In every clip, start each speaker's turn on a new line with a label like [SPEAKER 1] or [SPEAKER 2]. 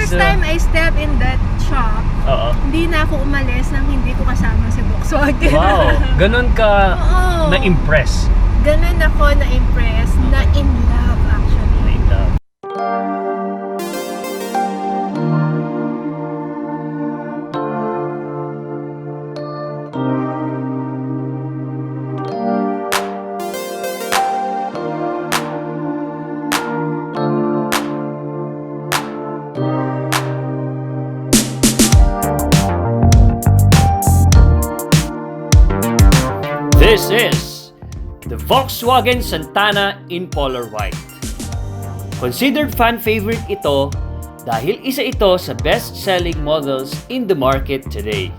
[SPEAKER 1] First time I step in that shop, hindi na ako umalis nang hindi ko kasama si Volkswagen.
[SPEAKER 2] Wow, ganun ka na-impress.
[SPEAKER 1] Ganun ako na-impress, na in love actually.
[SPEAKER 2] Na in love. This is the Volkswagen Santana in Polar White. Considered fan favorite ito dahil isa ito sa best-selling models in the market today.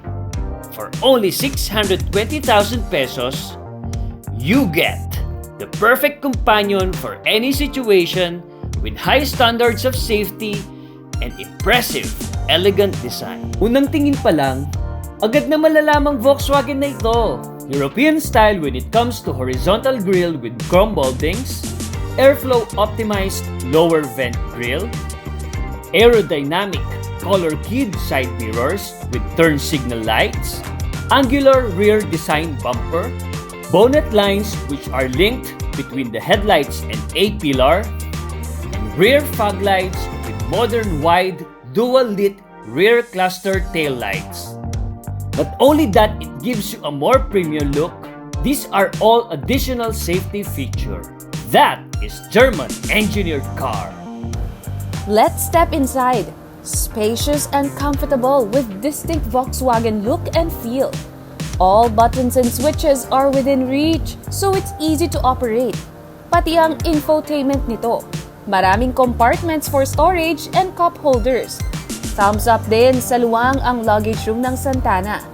[SPEAKER 2] For only 620,000 pesos, you get the perfect companion for any situation with high standards of safety and impressive, elegant design. Unang tingin pa lang, agad na malalamang Volkswagen na ito. European style when it comes to horizontal grille with chrome moldings, airflow optimized lower vent grille, aerodynamic color keyed side mirrors with turn signal lights, angular rear design bumper, bonnet lines which are linked between the headlights and A-pillar, and rear fog lights with modern wide dual lit rear cluster tail lights. Not only that, it gives you a more premium look, these are all additional safety feature. That is German engineered car.
[SPEAKER 3] Let's step inside. Spacious and comfortable with distinct Volkswagen look and feel. All buttons and switches are within reach, so it's easy to operate. Pati ang infotainment nito. Maraming compartments for storage and cup holders. Thumbs up din sa luwang ang luggage room ng Santana.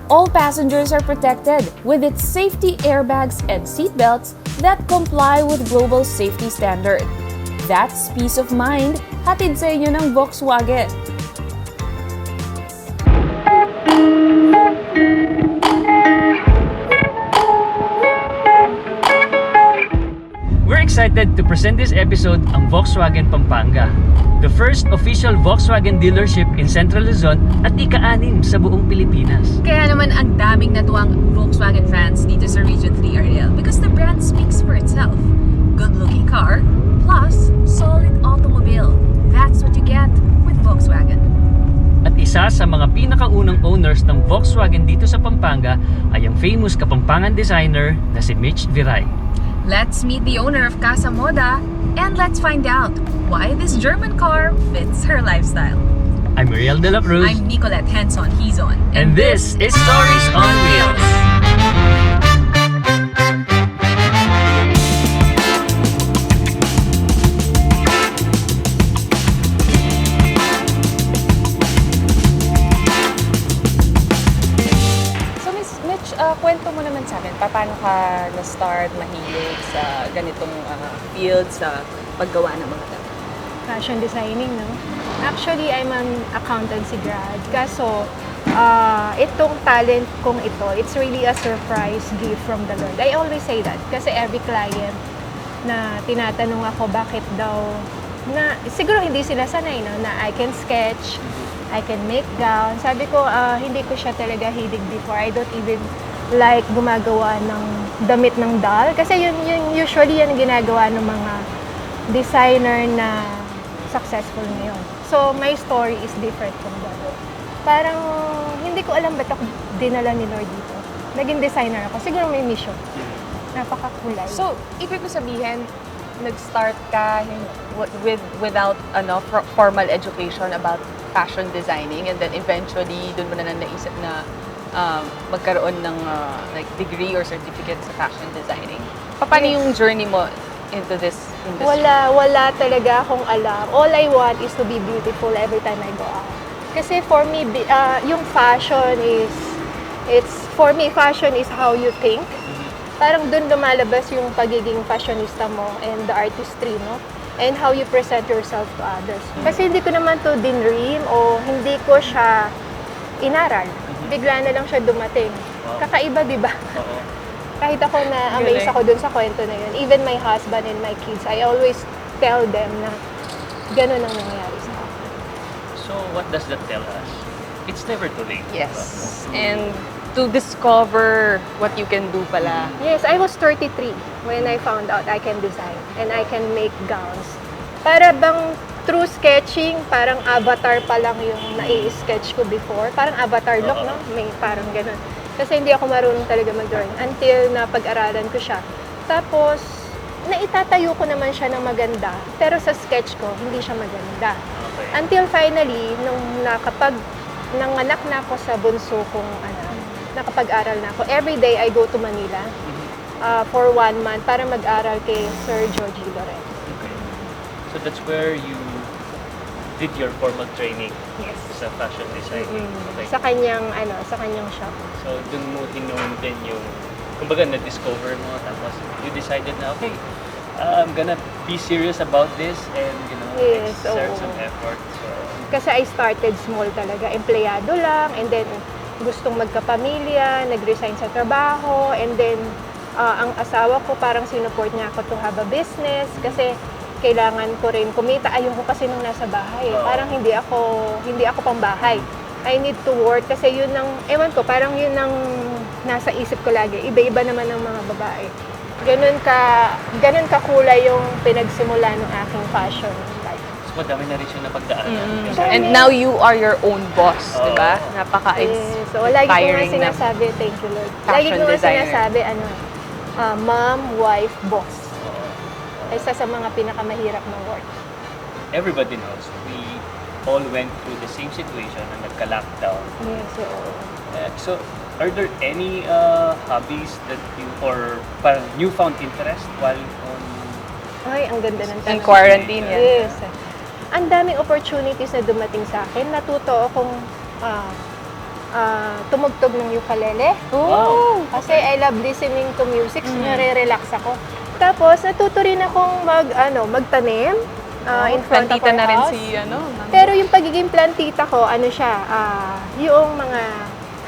[SPEAKER 3] All passengers are protected with its safety airbags and seatbelts that comply with global safety standard. That's peace of mind, hatid sa inyo ng Volkswagen.
[SPEAKER 2] We're excited to present this episode ang Volkswagen Pampanga, the first official Volkswagen dealership in Central Luzon at ika-6 sa buong Pilipinas.
[SPEAKER 3] Kaya naman ang daming natuwang Volkswagen fans dito sa Region 3 area because the brand speaks for itself. Good-looking car, plus solid automobile. That's what you get with Volkswagen.
[SPEAKER 2] At isa sa mga pinakaunang owners ng Volkswagen dito sa Pampanga ay ang famous Kapampangan designer na si Mitch Viray.
[SPEAKER 3] Let's meet the owner of Casa Moda and let's find out why this German car fits her lifestyle.
[SPEAKER 2] I'm Muriel de la Cruz.
[SPEAKER 3] I'm Nicolette Henson Hizon.
[SPEAKER 2] And this is Stories on Wheels.
[SPEAKER 3] Kwento mo naman sa akin, paano ka na-start mahilig sa ganitong field, sa paggawa ng mga damit?
[SPEAKER 1] Fashion designing, no? Actually, I'm an accountancy grad. Kaso, itong talent kong ito, it's really a surprise gift from the Lord. I always say that kasi every client na tinatanong ako bakit daw, na siguro hindi sila sanay, no? Na I can sketch, I can make gown. Sabi ko, hindi ko siya talaga hilig before. I don't even like gumagawa ng damit ng doll. Kasi usually yan ginagawa ng mga designer na successful ngayon. So, my story is different from that. Parang, hindi ko alam ba't ako dinala ni Lord dito. Naging designer ako. Siguro may mission. Napakakulay.
[SPEAKER 4] So, ibig ko sabihin, nag-start ka without formal education about fashion designing, and then eventually, doon mo na naisip na magkaroon ng like degree or certificate sa fashion designing. Paano yung journey mo into this industry?
[SPEAKER 1] Wala talaga akong alam. All I want is to be beautiful every time I go out. Kasi for me, yung fashion is, fashion is how you think. Parang dun lumalabas yung pagiging fashionista mo and the artistry, no? And how you present yourself to others. Kasi hindi ko naman to dinream o hindi ko siya inaral. Bigla na lang siya dumating. Kakaiba, di ba? Kahit ako na-amaze ako dun sa kwento na yun. Even my husband and my kids, I always tell them na gano'n ang nangyayari sa akin.
[SPEAKER 2] So what does that tell us? It's never too late.
[SPEAKER 4] Yes. And to discover what you can do pala.
[SPEAKER 1] Yes, I was 33 when I found out I can design and I can make gowns. Para bang through sketching, parang avatar pa lang yung nai-sketch ko before. Parang avatar look, no? May parang ganun. Kasi hindi ako marunong talaga mag-drawing until na pag-aralan ko siya. Tapos, naitatayo ko naman siya ng maganda. Pero sa sketch ko, hindi siya maganda.
[SPEAKER 2] Okay.
[SPEAKER 1] Until finally, nung nanganak na ako sa bunso kong nakapag-aral na ako. Every day, I go to Manila for 1 month para mag-aral kay Sir Georgie Loren.
[SPEAKER 2] Okay. So that's where you did your formal training sa fashion designing. Okay.
[SPEAKER 1] Sa kanyang shop.
[SPEAKER 2] So dun mo hinone din yung, kumbaga na-discover mo, tapos you decided na, okay, I'm gonna be serious about this and,
[SPEAKER 1] Yes,
[SPEAKER 2] exert
[SPEAKER 1] oo.
[SPEAKER 2] some effort. So,
[SPEAKER 1] Kasi I started small talaga. Empleyado lang, and then gustong magkapamilya, nag-resign sa trabaho, and then ang asawa ko parang sinuport niya ako to have a business kasi kailangan ko rin kumita. Ayoko kasi nung nasa bahay. Parang hindi ako pambahay. I need to work kasi yun ang, ewan ko, parang yun ang nasa isip ko lagi. Iba-iba naman ng mga babae. Ganun ka kulay yung pinagsimula ng aking fashion life.
[SPEAKER 2] so madami na rin siya napagdaanan. Kasi,
[SPEAKER 1] Dami.
[SPEAKER 4] And now you are your own boss, di ba?
[SPEAKER 2] Oo.
[SPEAKER 4] Napaka-inspiring
[SPEAKER 1] So, lagi ko nga
[SPEAKER 4] na.
[SPEAKER 1] sinasabi, thank you Lord. Lagi
[SPEAKER 4] Fashion
[SPEAKER 1] ko nga
[SPEAKER 4] designer.
[SPEAKER 1] sinasabi, mom, wife, boss.
[SPEAKER 2] oo.
[SPEAKER 1] Isa sa mga pinakamahirap na work.
[SPEAKER 2] Everybody knows, we all went through the same situation na nagka-lockdown.
[SPEAKER 1] Yes, oo.
[SPEAKER 2] So, are there any hobbies that you, or parang newfound interest while on...
[SPEAKER 1] Ay, ang ganda ng
[SPEAKER 4] In
[SPEAKER 1] tanong.
[SPEAKER 4] quarantine, yan.
[SPEAKER 1] Yes. Ang daming opportunities na dumating sa akin. Natuto akong tumugtog ng ukulele.
[SPEAKER 2] Wow.
[SPEAKER 1] Kasi I love listening to music, so nare-relax ako. Tapos, natuto rin akong magtanim in front of
[SPEAKER 4] Plantita
[SPEAKER 1] our
[SPEAKER 4] na rin
[SPEAKER 1] house.
[SPEAKER 4] si,
[SPEAKER 1] Pero yung pagiging plantita ko, yung mga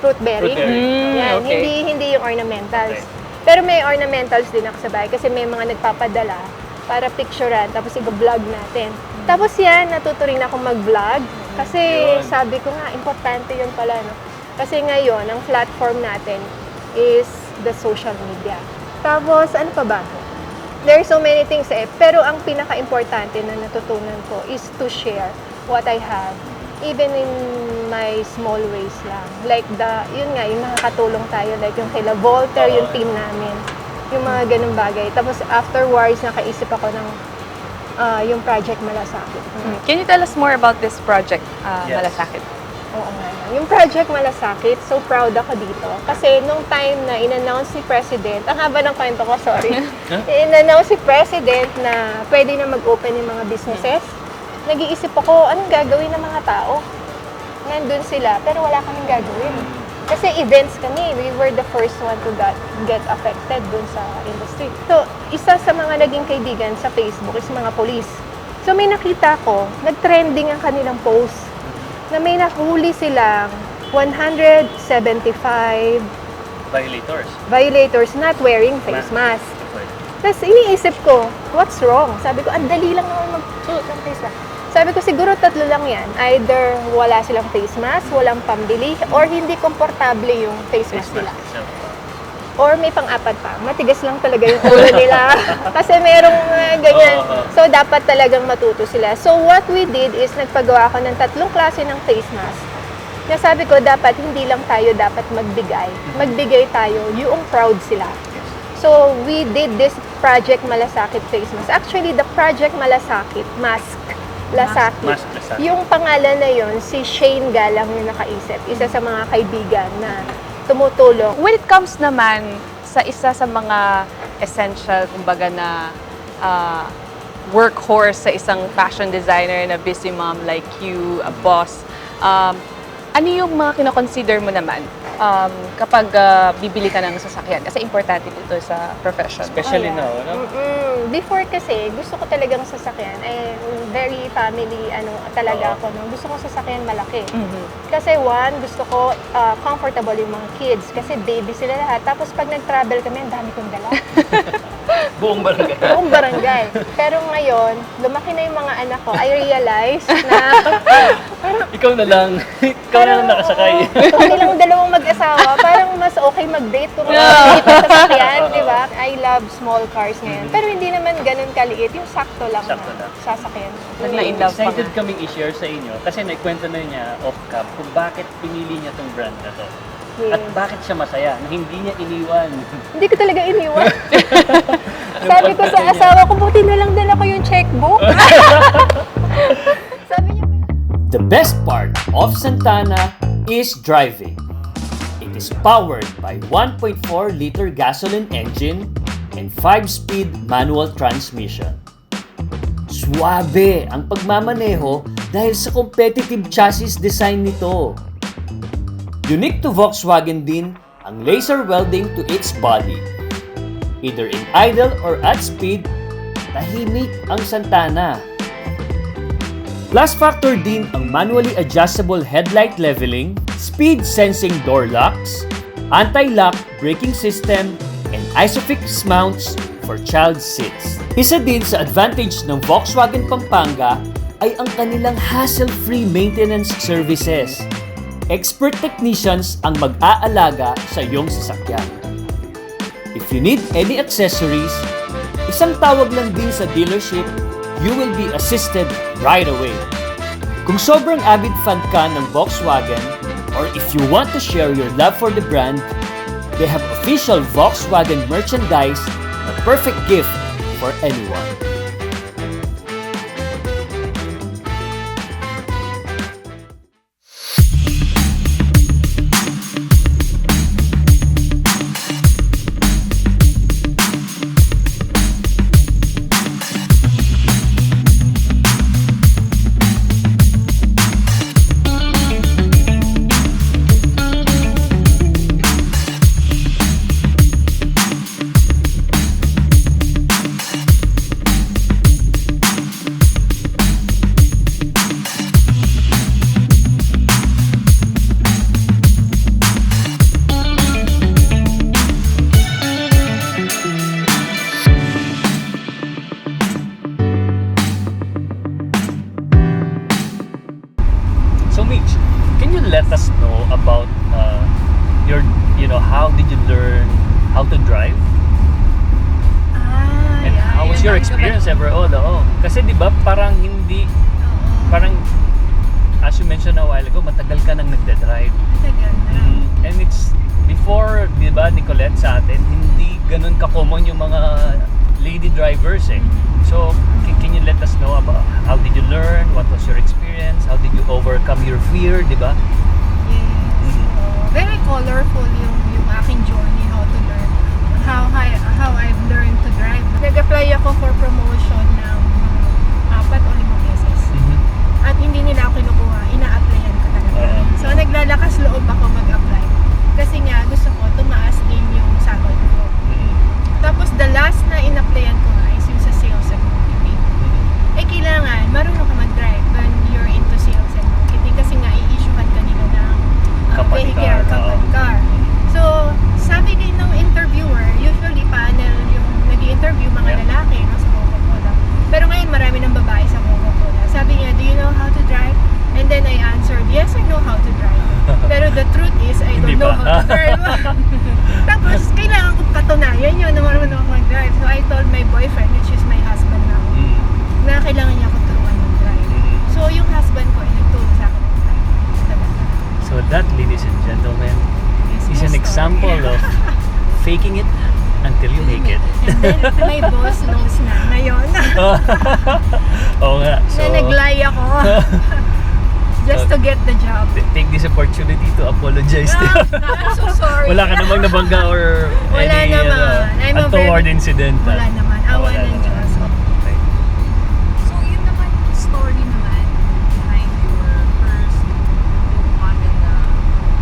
[SPEAKER 1] fruit bearing.
[SPEAKER 2] Fruit bearing.
[SPEAKER 1] Yan,
[SPEAKER 4] Okay.
[SPEAKER 1] hindi yung ornamentals.
[SPEAKER 2] Okay.
[SPEAKER 1] Pero may ornamentals din ako sa bahay kasi may mga nagpapadala para picturean, tapos i-vlog natin. Tapos yan, natuto rin ako mag-vlog kasi
[SPEAKER 2] Yun.
[SPEAKER 1] sabi ko nga, importante yun pala, no? Kasi ngayon, ang platform natin is the social media. Tapos, ano pa ba? There are so many things pero ang pinaka-importante na natutunan ko is to share what I have, even in my small ways lang. Like yung nakakatulong tayo, like yung kay La Voltaire, yung team namin, yung mga ganung bagay. Tapos afterwards, nakaisip ako ng yung Project Malasakit.
[SPEAKER 4] Can you tell us more about this project,
[SPEAKER 2] Yes.
[SPEAKER 4] Malasakit?
[SPEAKER 1] Oo nga. Yung Project Malasakit, so proud ako dito. Kasi nung time na in-announce si President, ang haba ng kwento ko, sorry. In-announce si President na pwede na mag-open yung mga businesses. Nag-iisip ako, anong gagawin ng mga tao? Nandun sila, pero wala kaming gagawin. Kasi events kami, we were the first one to get affected dun sa industry. So, isa sa mga naging kaibigan sa Facebook is mga police. So, may nakita ko, nag-trending ang kanilang post na may nahuli silang 175 violators not wearing face mask.
[SPEAKER 2] Okay.
[SPEAKER 1] Tapos iniisip ko, what's wrong? Sabi ko, ang dali lang naman mag-suot ng face mask. Sabi ko, siguro 3 lang yan. Either wala silang face mask, walang pambili, or hindi komportable yung face mask nila.
[SPEAKER 2] itself.
[SPEAKER 1] Or may pang-apat pa, matigas lang talaga yung ulo nila. Kasi merong ganyan.
[SPEAKER 2] Oo.
[SPEAKER 1] So, dapat talagang matuto sila. So, what we did is nagpagawa ako ng 3 klase ng face mask. Nasabi ko, dapat hindi lang tayo dapat magbigay. Magbigay tayo, yung proud sila. So, we did this Project Malasakit face mask. Actually, the Project Malasakit mask. Lasakit.
[SPEAKER 2] Mask Lasakit.
[SPEAKER 1] Yung pangalan na yon si Shane Galang yung nakaisip. Isa sa mga kaibigan na tumutulong.
[SPEAKER 4] When it comes naman sa isa sa mga essential, kumbaga na workhorse sa isang fashion designer na busy mom like you, a boss, ano yung mga kinoconsider mo naman kapag bibili ka ng sasakyan? Kasi importante dito sa profession.
[SPEAKER 2] Especially
[SPEAKER 1] Oh, yeah.
[SPEAKER 2] now, no?
[SPEAKER 1] Before kasi, gusto ko talagang sasakyan. Very family, talaga ako. No? Gusto ko sasakyan malaki. Kasi one, gusto ko comfortable yung mga kids. Kasi baby sila lahat. Tapos pag nag-travel kami, ang dami kong dala.
[SPEAKER 2] Buong barangay.
[SPEAKER 1] Buong barangay. Pero ngayon, lumaki na yung mga anak ko. I realized na parang
[SPEAKER 2] Ikaw na lang. Ikaw na lang nakasakay.
[SPEAKER 1] Kung nilang dalawang mag-asawa, parang mas okay mag-date kung dito sa sasakyan, di ba? I love small cars ngayon. Pero hindi naman ganun kaliit, yung sakto lang
[SPEAKER 2] Sakto
[SPEAKER 1] na
[SPEAKER 2] lang.
[SPEAKER 1] sasakyan.
[SPEAKER 4] Na-in-love pa
[SPEAKER 2] Excited
[SPEAKER 4] nga.
[SPEAKER 2] kaming i-share sa inyo kasi naikwento na niya off-cam kung bakit pinili niya tong brand na to. At
[SPEAKER 1] Yes.
[SPEAKER 2] bakit siya masaya na hindi niya iniwan.
[SPEAKER 1] Hindi ko talaga iniwan. Sabi ko sa asawa ko, buti na lang dala ko yung checkbook. Sabi niya,
[SPEAKER 2] The best part of Santana is driving. It is powered by 1.4-liter gasoline engine and 5-speed manual transmission. Suwabe ang pagmamaneho dahil sa competitive chassis design nito. Unique to Volkswagen din ang laser welding to its body. Either in idle or at speed, tahimik ang Santana. Plus factor din ang manually adjustable headlight leveling, speed sensing door locks, anti-lock braking system, and ISOFIX mounts for child seats. Isa din sa advantage ng Volkswagen Pampanga ay ang kanilang hassle-free maintenance services. Expert technicians ang mag-aalaga sa iyong sasakyan. If you need any accessories, isang tawag lang din sa dealership, you will be assisted right away. Kung sobrang avid fan ka ng Volkswagen, or if you want to share your love for the brand, they have official Volkswagen merchandise, a perfect gift for anyone. So Mitch, can you let us know about your, how did you learn how to drive? And how was your experience overall? Oo. Kasi di ba parang hindi, parang as you mentioned a while ago, matagal ka nang nagde-drive. And it's, before, di ba, Nicolette, sa atin, hindi ganun ka-common yung mga lady drivers eh. So, can you let us know about how did you learn? What was your experience? How did you overcome your fear, di ba?
[SPEAKER 1] yes. Very colorful yung aking journey, how to learn, how I've learned to drive. Nag-apply ako for promotion ng 4 o 5 beses. At hindi nila ako kinukuha, ina-applyan ko talaga. So naglalakas loob ako mag-apply. Kasi nga gusto ko tumaas din yung sahod ko. Tapos the last na in-applyan ko nga is yung sa sales and marketing. Eh kailangan marunong ka mag-drive when you're into sales and marketing kasi nga i-issuehan ka nila ng
[SPEAKER 2] Company car,
[SPEAKER 1] company car. So sabi din ng interviewer, usually panel yung nag-i-interview mga
[SPEAKER 2] Yeah.
[SPEAKER 1] lalaki no, sa Coca-Cola. Pero ngayon marami ng babae sa Coca-Cola. Sabi niya, do you know how to drive? And then I answered, yes, I know how to drive. Pero the truth is, I
[SPEAKER 2] Hindi
[SPEAKER 1] don't know
[SPEAKER 2] pa.
[SPEAKER 1] how to drive. Tapos, kailangan ko patunayan yun na marunong ako mag-drive. So, I told my boyfriend, which is my husband now, na kailangan niya ako turuan mag-drive. So, yung husband ko ay nagturo sa akin mag-drive. Talaga.
[SPEAKER 2] So that, ladies and gentlemen,
[SPEAKER 1] Yes,
[SPEAKER 2] is an
[SPEAKER 1] yes,
[SPEAKER 2] example of faking it until you make it.
[SPEAKER 1] And then, my boss knows na yun.
[SPEAKER 2] Oo nga. So,
[SPEAKER 1] na nag-lie ako. Just to get the job.
[SPEAKER 2] take this opportunity to apologize to
[SPEAKER 1] I'm so sorry.
[SPEAKER 2] Wala ka namang nabangga or
[SPEAKER 1] Wala
[SPEAKER 2] any
[SPEAKER 1] naman. I'm a
[SPEAKER 2] untoward
[SPEAKER 1] very-
[SPEAKER 2] incident.
[SPEAKER 1] Wala naman. Awa
[SPEAKER 2] Wala
[SPEAKER 1] ng
[SPEAKER 2] naman.
[SPEAKER 1] Diyos.
[SPEAKER 2] Okay.
[SPEAKER 5] So, yun naman yung story naman behind your first Volkswagen na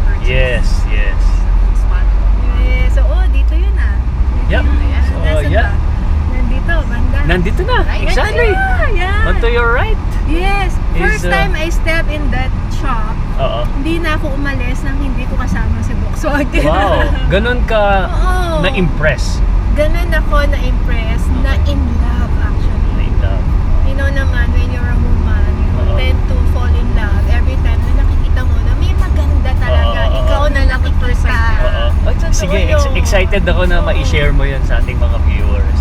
[SPEAKER 5] purchase.
[SPEAKER 2] Yes, yes.
[SPEAKER 5] Volkswagen.
[SPEAKER 1] Yes. So, dito yun ah. Dito
[SPEAKER 2] Yep.
[SPEAKER 1] yun. Ayan.
[SPEAKER 2] So,
[SPEAKER 1] Nasaan
[SPEAKER 2] yeah.
[SPEAKER 1] ba? Nandito, banda.
[SPEAKER 2] Nandito na.
[SPEAKER 5] Right.
[SPEAKER 2] Exactly.
[SPEAKER 1] Yeah.
[SPEAKER 2] On to your right.
[SPEAKER 1] Yes. First
[SPEAKER 2] Is,
[SPEAKER 1] time I step in that shop,
[SPEAKER 2] Oo.
[SPEAKER 1] hindi na ako umalis nang hindi ko kasama si Volkswagen.
[SPEAKER 2] Wow. Ganun ka
[SPEAKER 1] Oo.
[SPEAKER 2] na-impress.
[SPEAKER 1] Ganun ako na-impress, na in love actually.
[SPEAKER 2] Na-in love.
[SPEAKER 1] You know naman, when you're a woman, you
[SPEAKER 2] Oo.
[SPEAKER 1] tend to fall in love every time na
[SPEAKER 2] sige,
[SPEAKER 1] yung-
[SPEAKER 2] excited ako na ma-share mo yun sa ating mga viewers.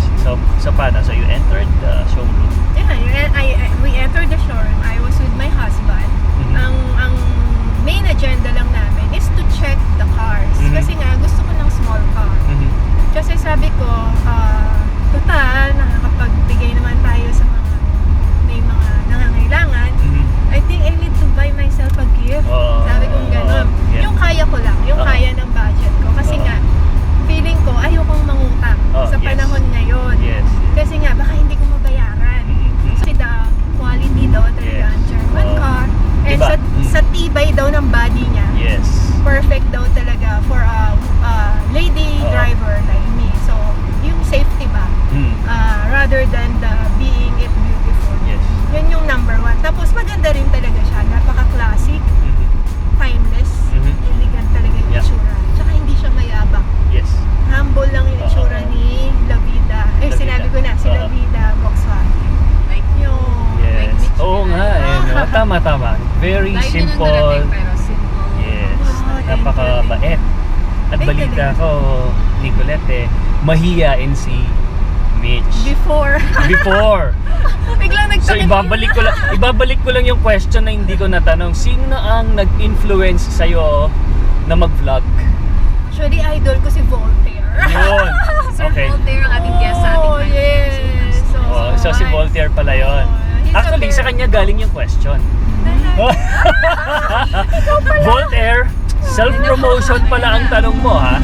[SPEAKER 2] So paano? So you entered the showroom.
[SPEAKER 1] Yeah, we entered the showroom. I was with my husband.
[SPEAKER 2] Mhm.
[SPEAKER 1] Ang main agenda lang namin is to check the cars.
[SPEAKER 2] Mhm.
[SPEAKER 1] Kasi nga, gusto ko ng small car.
[SPEAKER 2] Mhm.
[SPEAKER 1] Kasi sabi ko, total, nakakapagbigay naman tayo sa mga may mga nangangailangan.
[SPEAKER 2] Mhm.
[SPEAKER 1] I think I need to buy myself a gift.
[SPEAKER 2] Oh,
[SPEAKER 1] Sabi kong gano'n.
[SPEAKER 2] yeah.
[SPEAKER 1] Yung kaya ko lang, yung
[SPEAKER 2] Oh.
[SPEAKER 1] kaya ng budget ko. Kasi
[SPEAKER 2] Oh.
[SPEAKER 1] nga, feeling ko, ayokong mangutang
[SPEAKER 2] Oh,
[SPEAKER 1] sa
[SPEAKER 2] yes.
[SPEAKER 1] panahon ngayon.
[SPEAKER 2] Yes.
[SPEAKER 1] Kasi nga, baka hindi ko mabayaran.
[SPEAKER 2] Mhm.
[SPEAKER 1] So, the quality daw talaga
[SPEAKER 2] Yes.
[SPEAKER 1] ang German
[SPEAKER 2] Oh.
[SPEAKER 1] car. And
[SPEAKER 2] Diba?
[SPEAKER 1] sa tibay daw ng body niya,
[SPEAKER 2] Yes.
[SPEAKER 1] perfect daw talaga for a lady
[SPEAKER 2] Oh.
[SPEAKER 1] driver like me. So, yung safety ba,
[SPEAKER 2] Mhm.
[SPEAKER 1] rather than the being it beautiful.
[SPEAKER 2] Yes.
[SPEAKER 1] Yun yung number one. Tapos maganda rin talaga siya. Napaka-classic,
[SPEAKER 2] Mhm.
[SPEAKER 1] timeless,
[SPEAKER 2] Mhm.
[SPEAKER 1] elegant talaga yung
[SPEAKER 2] Yeah.
[SPEAKER 1] itsura. Tsaka hindi siya mayabang.
[SPEAKER 2] Yes.
[SPEAKER 1] Humble lang yung itsura
[SPEAKER 2] Oo.
[SPEAKER 1] ni Lavida.
[SPEAKER 2] Lavida.
[SPEAKER 1] Sinabi ko na, si
[SPEAKER 2] Oo.
[SPEAKER 1] Lavida Volkswagen.
[SPEAKER 5] Like,
[SPEAKER 1] Yung...
[SPEAKER 2] Yes.
[SPEAKER 5] Mitch
[SPEAKER 2] Oo nga, no? Tama. Very
[SPEAKER 5] layo na ng
[SPEAKER 2] simple.
[SPEAKER 5] darating, pero simple.
[SPEAKER 2] Yes.
[SPEAKER 1] Wow, thank
[SPEAKER 2] Napakabait. At
[SPEAKER 1] Thank you,
[SPEAKER 2] balita ko, Nicolette, mahiyain si Mitch.
[SPEAKER 1] Before.
[SPEAKER 2] Before.
[SPEAKER 1] Biglang
[SPEAKER 2] So
[SPEAKER 1] nagtakip.
[SPEAKER 2] ibabalik ko lang yung question na hindi ko natanong. Sino ang nag-influence sa'yo na mag-vlog?
[SPEAKER 1] Actually, idol ko si Voltaire.
[SPEAKER 2] Yun.
[SPEAKER 5] Sir
[SPEAKER 2] Okay.
[SPEAKER 5] Voltaire, ang ating guest sa ating
[SPEAKER 1] Oh, yes.
[SPEAKER 2] So si Voltaire pala yon.
[SPEAKER 1] he's
[SPEAKER 2] Actually,
[SPEAKER 1] a
[SPEAKER 2] sa kanya galing yung question. Voltaire, self-promotion pala ang tanong mo, ha?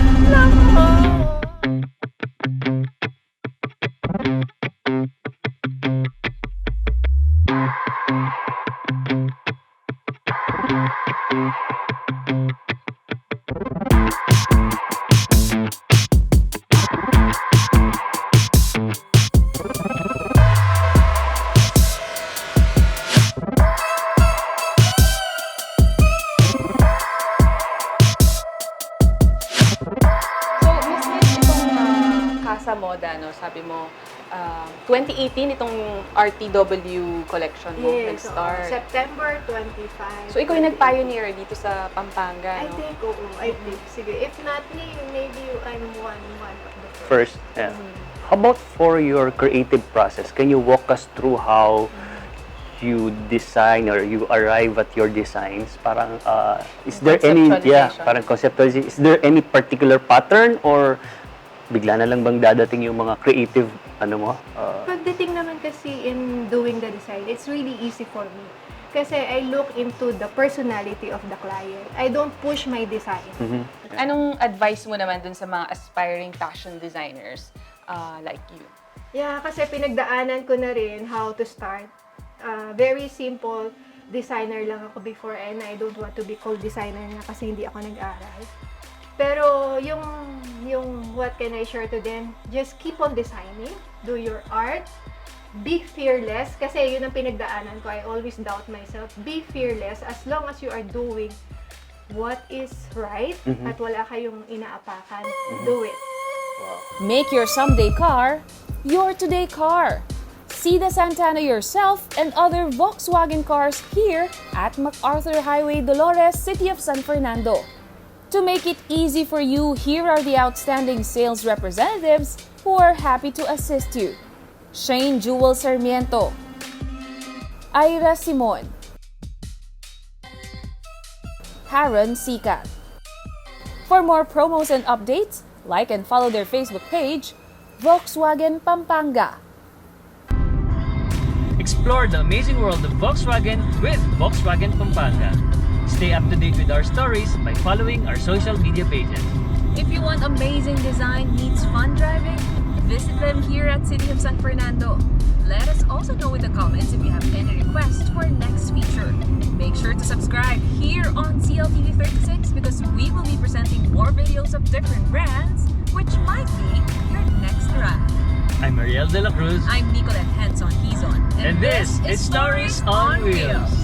[SPEAKER 4] So, Miss Mitch, itong Casa Moda, no, sabi mo, 2018 itong RTW collection mo
[SPEAKER 1] Yes,
[SPEAKER 4] nag-start.
[SPEAKER 1] September 25.
[SPEAKER 4] So, ikaw yung nag-pioneer dito sa Pampanga,
[SPEAKER 1] I
[SPEAKER 4] no?
[SPEAKER 1] think, oo. I think. Sige. If not me, maybe I'm one of the
[SPEAKER 6] First, how about for your creative process? Can you walk us through how you design or you arrive at your designs? Parang, is there any,
[SPEAKER 4] Conceptualization.
[SPEAKER 6] parang conceptualization. Is there any particular pattern or bigla na lang bang dadating yung mga creative, ano mo?
[SPEAKER 1] Pagdating naman kasi in doing the design, it's really easy for me. Kasi I look into the personality of the client. I don't push my design.
[SPEAKER 4] Anong advice mo naman dun sa mga aspiring fashion designers like you?
[SPEAKER 1] Yeah, kasi pinagdaanan ko na rin how to start. Very simple designer lang ako before and I don't want to be called designer na kasi hindi ako nag-aral. Pero yung what can I share to them, just keep on designing, do your art, be fearless, kasi yun ang pinagdaanan ko, I always doubt myself, be fearless as long as you are doing what is right at wala kayong inaapakan, do it.
[SPEAKER 3] Make your someday car your today car. See the Santana yourself and other Volkswagen cars here at MacArthur Highway, Dolores, City of San Fernando. To make it easy for you, here are the outstanding sales representatives who are happy to assist you. Shane Jewel Sarmiento, Ira Simon, Haron Sikat. For more promos and updates, like and follow their Facebook page, Volkswagen Pampanga.
[SPEAKER 2] Explore the amazing world of Volkswagen with Volkswagen Pampanga. Stay up to date with our stories by following our social media pages.
[SPEAKER 5] If you want amazing design meets fun driving, visit them here at City of San Fernando. Let us also know in the comments if you have any requests for our next feature. Make sure to subscribe here on CLTV 36 because we will be presenting more videos of different brands, which might be your next ride.
[SPEAKER 2] I'm Mariel De La Cruz.
[SPEAKER 5] I'm Nicolette Henson Hizon.
[SPEAKER 2] And this is Stories on Wheels.